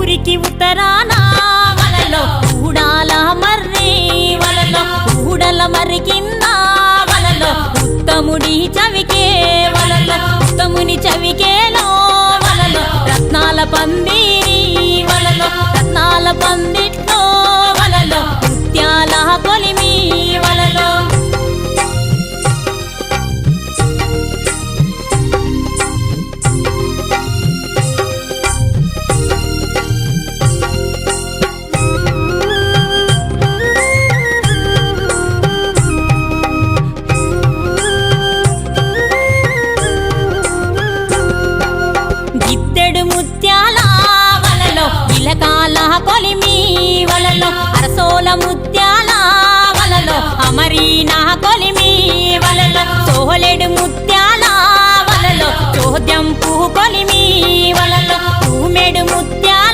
ఊరికి ఉత్తరాన వలలో ఊడాల మర్రి వలలో ఊడల మర్రి కింద వలలో ఉత్తముడి చవికే వలలో ఉత్తముని చవికేలో వలలో రత్నాల పందిరి వలలో రత్నాల పందిట్లో వలలో ముత్యాల కొలిమి వలలో గిద్దెడు ముత్యాల వలలో ఇలకాల కొలిమి వలలో అరసోల ముత్యాల వలలో అమరీనా కొలిమి వలలో సోలెడు ముత్యాల వలలో చోద్యం పువ్వు కొలిమి వలలో తూమెడు ముత్యాల